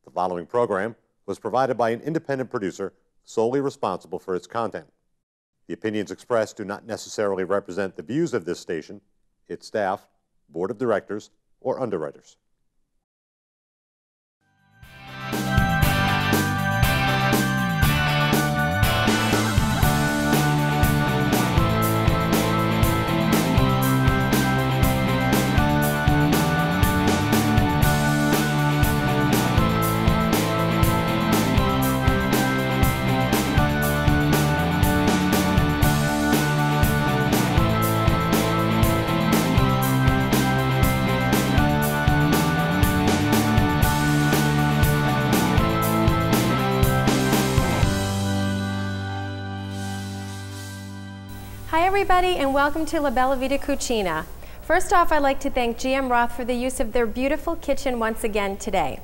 The following program was provided by an independent producer solely responsible for its content. The opinions expressed do not necessarily represent the views of this station, its staff, board of directors, or underwriters. Hi everybody, and welcome to La Bella Vita Cucina. First off, I'd like to thank GM Roth for the use of their beautiful kitchen once again today.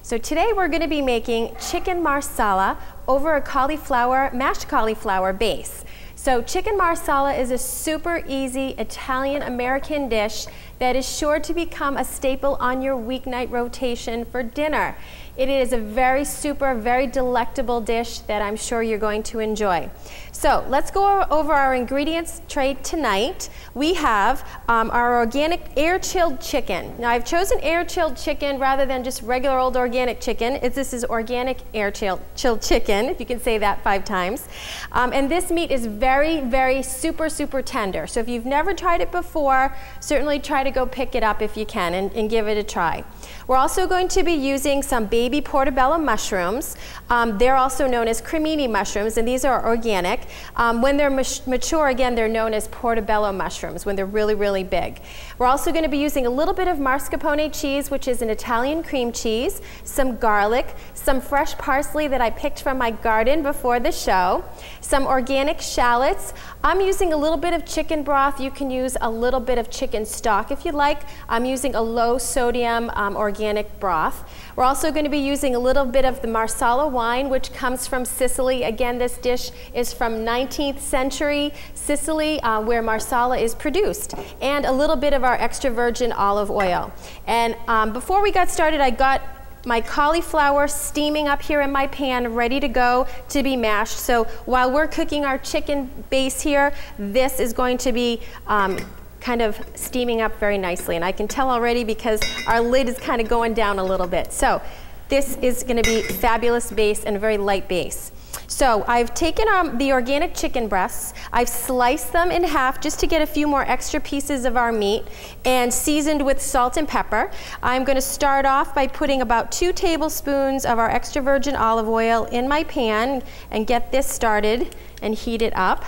So today we're going to be making chicken marsala over a mashed cauliflower base. So chicken marsala is a super easy Italian-American dish that is sure to become a staple on your weeknight rotation for dinner. It is a very delectable dish that I'm sure you're going to enjoy. So let's go over our ingredients tray tonight. We have our organic air-chilled chicken. Now I've chosen air-chilled chicken rather than just regular old organic chicken. This is organic air-chilled chicken, if you can say that 5 times. And this meat is very super tender. So if you've never tried it before, certainly try to go pick it up if you can and give it a try. We're also going to be using some baby portobello mushrooms. They're also known as cremini mushrooms, and these are organic. When they're mature, again, they're known as portobello mushrooms when they're really big. We're also going to be using a little bit of mascarpone cheese, which is an Italian cream cheese, some garlic, some fresh parsley that I picked from my garden before the show, some organic shallots. I'm using a little bit of chicken broth. You can use a little bit of chicken stock if you like. I'm using a low sodium organic broth. We're also going to be using a little bit of the Marsala wine, which comes from Sicily. Again, this dish is from 19th century Sicily, where Marsala is produced, and a little bit of our extra virgin olive oil. And before we got started, I got my cauliflower steaming up here in my pan, ready to go to be mashed. So while we're cooking our chicken base here, this is going to be kind of steaming up very nicely. And I can tell already because our lid is kind of going down a little bit. So this is going to be fabulous base and a very light base. So I've taken the organic chicken breasts, I've sliced them in half just to get a few more extra pieces of our meat, and seasoned with salt and pepper. I'm going to start off by putting about 2 tablespoons of our extra virgin olive oil in my pan and get this started and heat it up.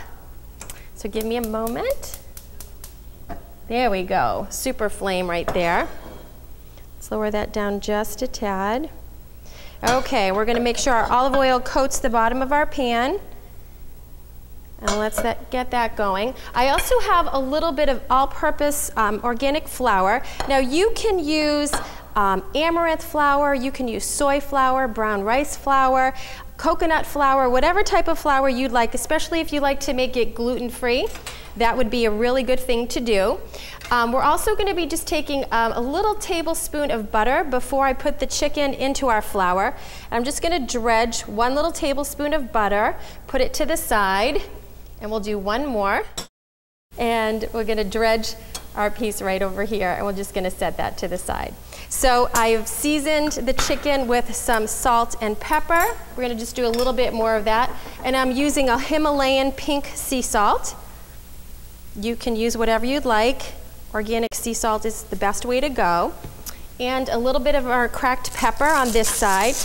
So give me a moment. There we go, super flame right there. Let's lower that down just a tad. Okay, we're going to make sure our olive oil coats the bottom of our pan. And let's get that going. I also have a little bit of all-purpose organic flour. Now you can use amaranth flour, you can use soy flour, brown rice flour, coconut flour, whatever type of flour you'd like, especially if you like to make it gluten-free. That would be a really good thing to do. We're also going to be just taking a little tablespoon of butter before I put the chicken into our flour. I'm just going to dredge 1 little tablespoon of butter, put it to the side, and we'll do 1 more. And we're going to dredge our piece right over here, and we're just going to set that to the side. So I've seasoned the chicken with some salt and pepper. We're going to just do a little bit more of that. And I'm using a Himalayan pink sea salt. You can use whatever you'd like. Organic sea salt is the best way to go. And a little bit of our cracked pepper on this side.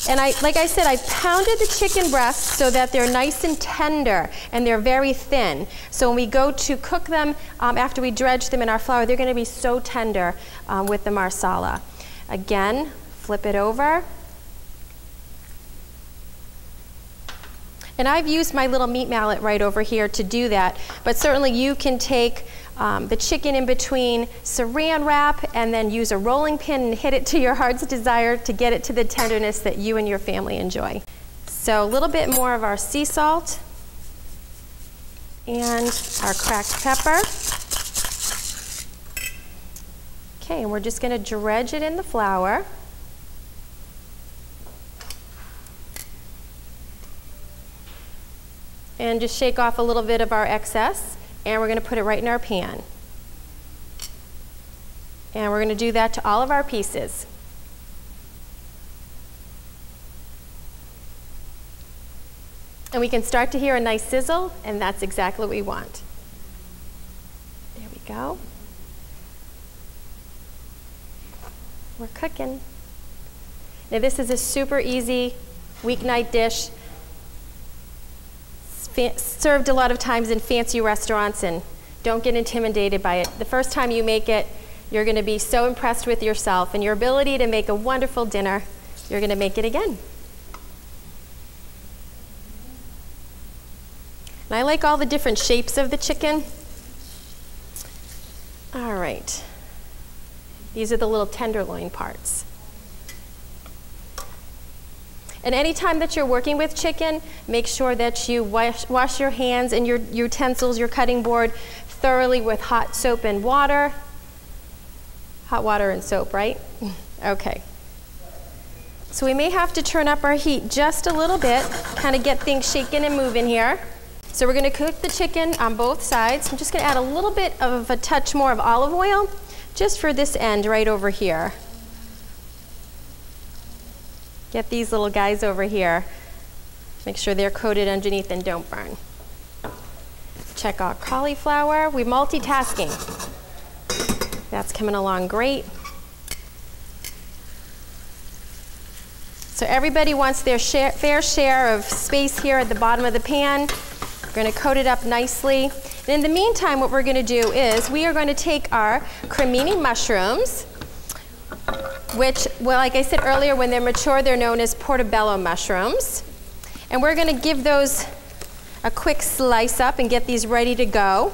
And like I said, I pounded the chicken breasts so that they're nice and tender and they're very thin. So when we go to cook them, after we dredge them in our flour, they're going to be so tender with the marsala. Again, flip it over. And I've used my little meat mallet right over here to do that, but certainly you can take the chicken in between saran wrap and then use a rolling pin and hit it to your heart's desire to get it to the tenderness that you and your family enjoy. So a little bit more of our sea salt and our cracked pepper. Okay, and we're just going to dredge it in the flour. and just shake off a little bit of our excess, and we're going to put it right in our pan. And we're going to do that to all of our pieces. And we can start to hear a nice sizzle, and that's exactly what we want. There we go. We're cooking. Now this is a super easy weeknight dish, served a lot of times in fancy restaurants, and don't get intimidated by it. The first time you make it, you're going to be so impressed with yourself and your ability to make a wonderful dinner, you're going to make it again. And I like all the different shapes of the chicken. All right. These are the little tenderloin parts. And anytime that you're working with chicken, make sure that you wash your hands and your utensils, your cutting board, thoroughly with hot soap and water. Hot water and soap, right? Okay. So we may have to turn up our heat just a little bit, kind of get things shaking and moving here. So we're going to cook the chicken on both sides. I'm just going to add a little bit of a touch more of olive oil, just for this end right over here. Get these little guys over here. Make sure they're coated underneath and don't burn. Check our cauliflower. We're multitasking. That's coming along great. So everybody wants their fair share of space here at the bottom of the pan. We're going to coat it up nicely. And in the meantime, what we're going to do is we are going to take our cremini mushrooms, which, well, like I said earlier, when they're mature, they're known as portobello mushrooms. And we're going to give those a quick slice up and get these ready to go.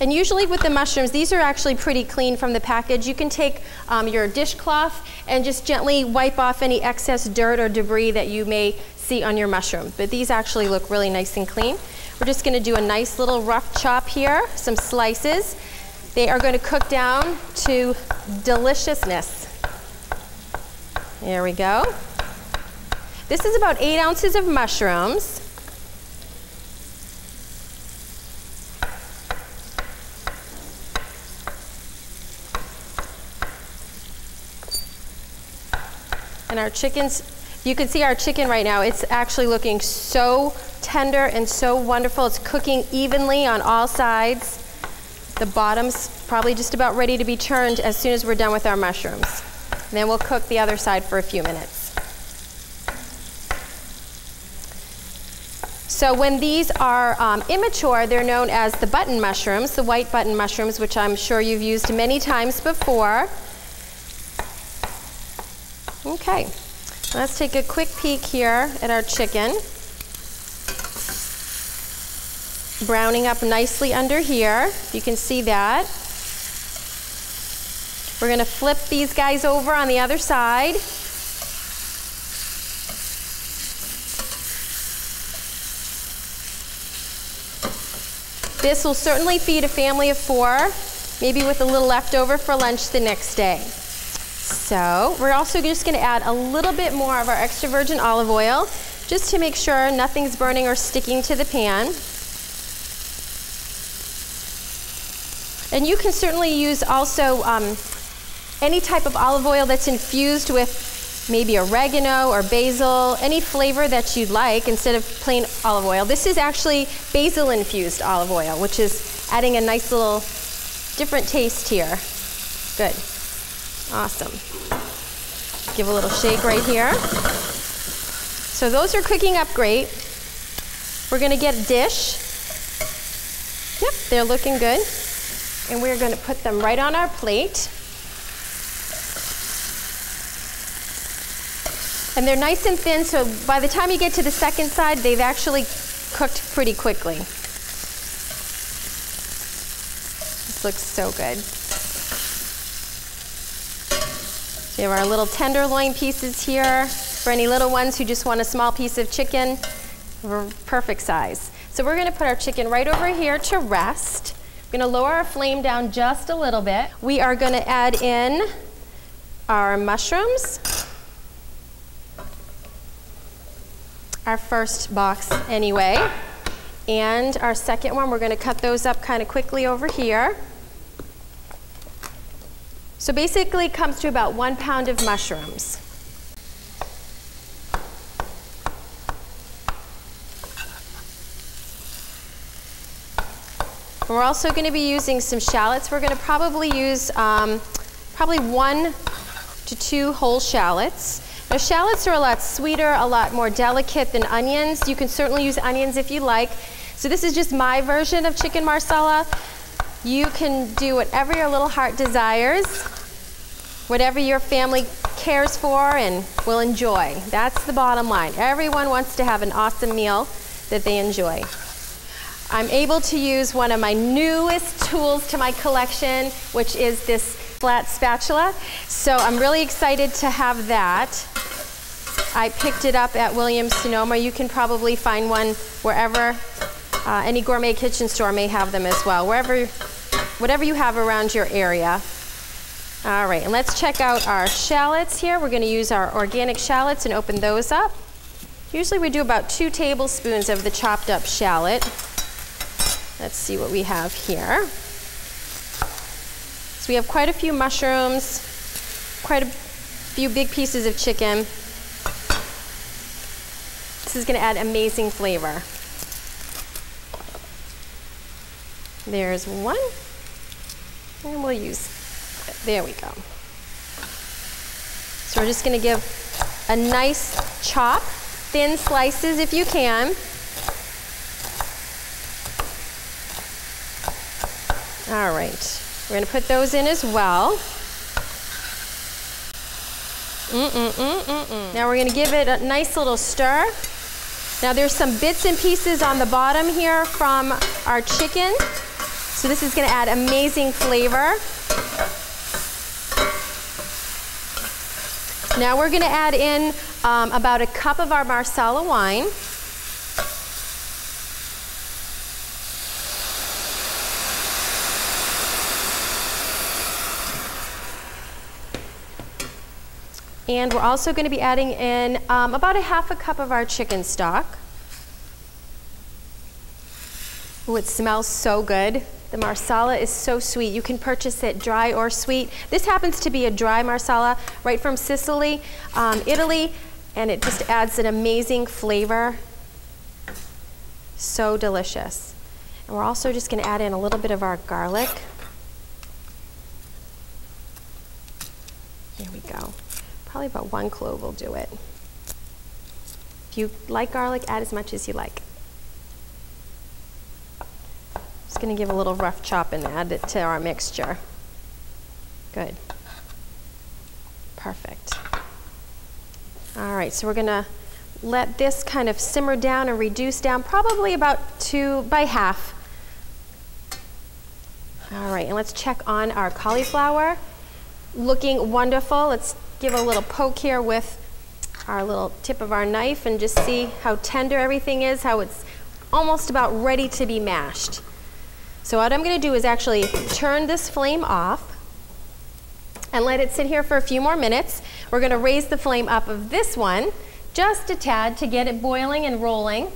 And usually with the mushrooms, these are actually pretty clean from the package. You can take your dishcloth and just gently wipe off any excess dirt or debris that you may see on your mushroom. But these actually look really nice and clean. We're just going to do a nice little rough chop here, some slices. They are going to cook down to deliciousness. There we go. This is about 8 ounces of mushrooms. And our chickens, you can see our chicken right now, it's actually looking so tender and so wonderful. It's cooking evenly on all sides. The bottom's probably just about ready to be turned as soon as we're done with our mushrooms. And then we'll cook the other side for a few minutes. So when these are immature, they're known as the button mushrooms, the white button mushrooms, which I'm sure you've used many times before. Okay, let's take a quick peek here at our chicken. Browning up nicely under here. You can see that. We're going to flip these guys over on the other side. This will certainly feed a family of 4, maybe with a little leftover for lunch the next day. So we're also just going to add a little bit more of our extra virgin olive oil, just to make sure nothing's burning or sticking to the pan. And you can certainly use also any type of olive oil that's infused with maybe oregano or basil, any flavor that you'd like instead of plain olive oil. This is actually basil infused olive oil, which is adding a nice little different taste here. Good. Awesome. Give a little shake right here. So those are cooking up great. We're going to get a dish. Yep, they're looking good. And we're going to put them right on our plate. And they're nice and thin, so by the time you get to the second side, they've actually cooked pretty quickly. This looks so good. We have our little tenderloin pieces here. For any little ones who just want a small piece of chicken, perfect size. So we're going to put our chicken right over here to rest. We're going to lower our flame down just a little bit. We are going to add in our mushrooms. our first box anyway. And our second one, we're going to cut those up kind of quickly over here. So basically it comes to about 1 pound of mushrooms. And we're also going to be using some shallots. We're going to probably use probably 1 to 2 whole shallots. Now shallots are a lot sweeter, a lot more delicate than onions. You can certainly use onions if you like. So this is just my version of chicken marsala. You can do whatever your little heart desires, whatever your family cares for and will enjoy. That's the bottom line. Everyone wants to have an awesome meal that they enjoy. I'm able to use one of my newest tools to my collection, which is this flat spatula. So I'm really excited to have that. I picked it up at Williams-Sonoma. You can probably find one wherever. Any gourmet kitchen store may have them as well, whatever you have around your area. All right, and let's check out our shallots here. We're going to use our organic shallots and open those up. Usually we do about 2 tablespoons of the chopped up shallot. Let's see what we have here. So we have quite a few mushrooms, quite a few big pieces of chicken. This is going to add amazing flavor. There's one, and we'll use, there we go. So we're just going to give a nice chop, thin slices if you can. All right, we're going to put those in as well. Now we're going to give it a nice little stir. Now there's some bits and pieces on the bottom here from our chicken. So this is going to add amazing flavor. Now we're going to add in about a cup of our Marsala wine. And we're also going to be adding in about a ½ cup of our chicken stock. Ooh, it smells so good. The Marsala is so sweet. You can purchase it dry or sweet. This happens to be a dry Marsala right from Sicily, Italy, and it just adds an amazing flavor. So delicious. And we're also just going to add in a little bit of our garlic. There we go. Probably about 1 clove will do it. If you like garlic, add as much as you like. Just going to give a little rough chop and add it to our mixture. Good. Perfect. All right, so we're going to let this kind of simmer down and reduce down, probably about by half. All right, and let's check on our cauliflower. Looking wonderful. Let's give a little poke here with our little tip of our knife and just see how tender everything is, how it's almost about ready to be mashed. So what I'm going to do is actually turn this flame off and let it sit here for a few more minutes. We're going to raise the flame up of this one just a tad to get it boiling and rolling.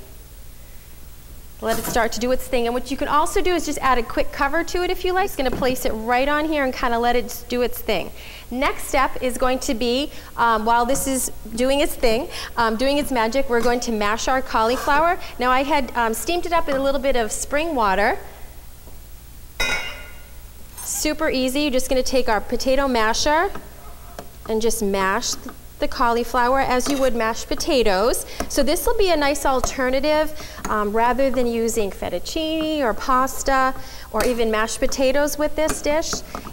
Let it start to do its thing. And what you can also do is just add a quick cover to it if you like. It's going to place it right on here and kind of let it do its thing. Next step is going to be, while this is doing its thing, doing its magic, we're going to mash our cauliflower. Now I had steamed it up in a little bit of spring water. Super easy. You're just going to take our potato masher and just mash the cauliflower as you would mashed potatoes. So this will be a nice alternative rather than using fettuccine or pasta or even mashed potatoes with this dish.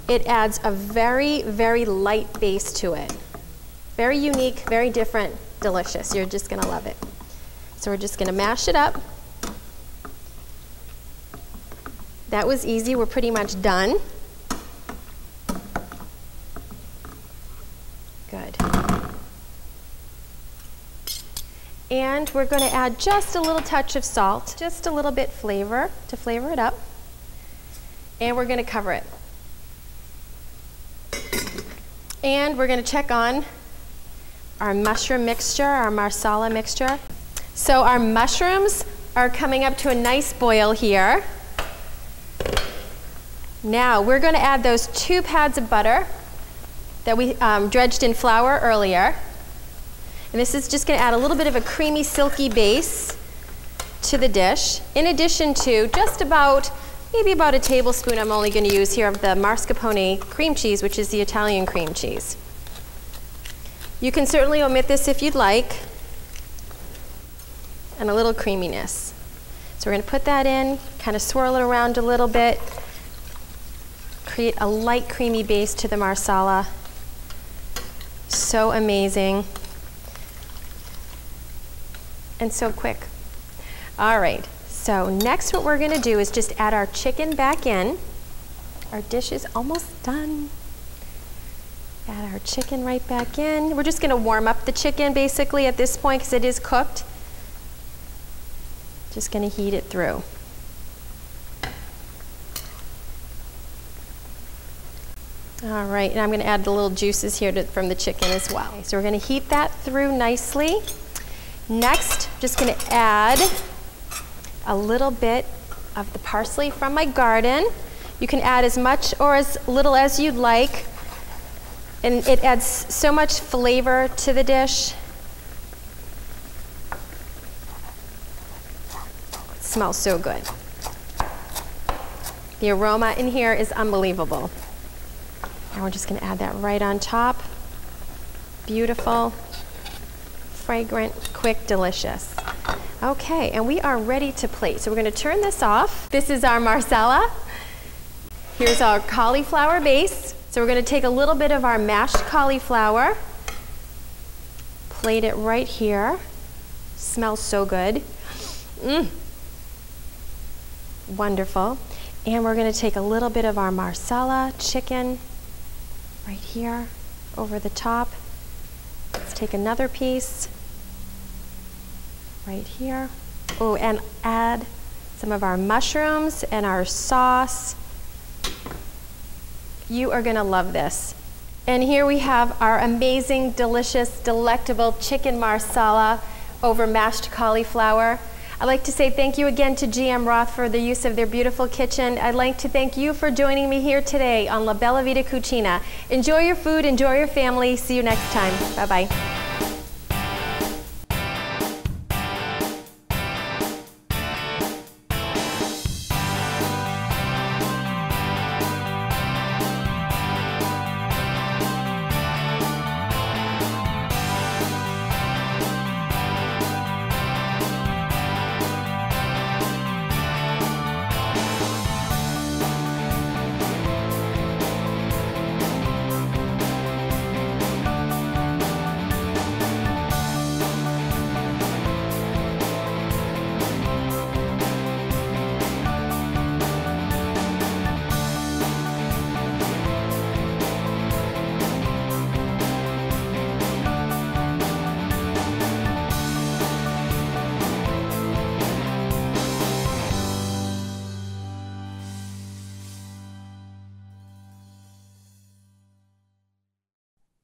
It adds a very, very light base to it. Very unique, very different, delicious. You're just going to love it. So we're just going to mash it up. That was easy. We're pretty much done. Good. And we're going to add just a little touch of salt, just a little bit to flavor it up. And we're going to cover it. And we're going to check on our mushroom mixture, our Marsala mixture. So our mushrooms are coming up to a nice boil here. Now we're going to add those 2 pads of butter that we dredged in flour earlier. And this is just going to add a little bit of a creamy, silky base to the dish, in addition to just about, maybe about a tablespoon I'm only going to use here of the mascarpone cream cheese, which is the Italian cream cheese. You can certainly omit this if you'd like, and a little creaminess. So we're going to put that in, kind of swirl it around a little bit, create a light creamy base to the Marsala. So amazing. And so quick. All right, so next what we're going to do is just add our chicken back in. Our dish is almost done. Add our chicken right back in. We're just going to warm up the chicken basically at this point because it is cooked. Just going to heat it through. All right, and I'm going to add the little juices here from the chicken as well. Okay, so we're going to heat that through nicely. Next, just going to add a little bit of the parsley from my garden. You can add as much or as little as you'd like, and it adds so much flavor to the dish. It smells so good. The aroma in here is unbelievable. Now we're just going to add that right on top. Beautiful, fragrant, quick, delicious. Okay, and we are ready to plate. So we're going to turn this off. This is our Marsala. Here's our cauliflower base. So we're going to take a little bit of our mashed cauliflower, plate it right here. Smells so good. Wonderful. And we're going to take a little bit of our Marsala chicken right here over the top. Let's take another piece right here. Oh, and add some of our mushrooms and our sauce. You are going to love this. And here we have our amazing, delicious, delectable chicken Marsala over mashed cauliflower. I'd like to say thank you again to GM Roth for the use of their beautiful kitchen. I'd like to thank you for joining me here today on La Bella Vita Cucina. Enjoy your food, enjoy your family. See you next time. Bye-bye.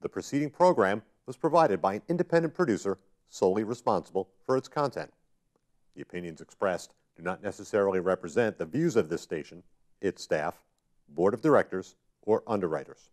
The preceding program was provided by an independent producer solely responsible for its content. The opinions expressed do not necessarily represent the views of this station, its staff, board of directors, or underwriters.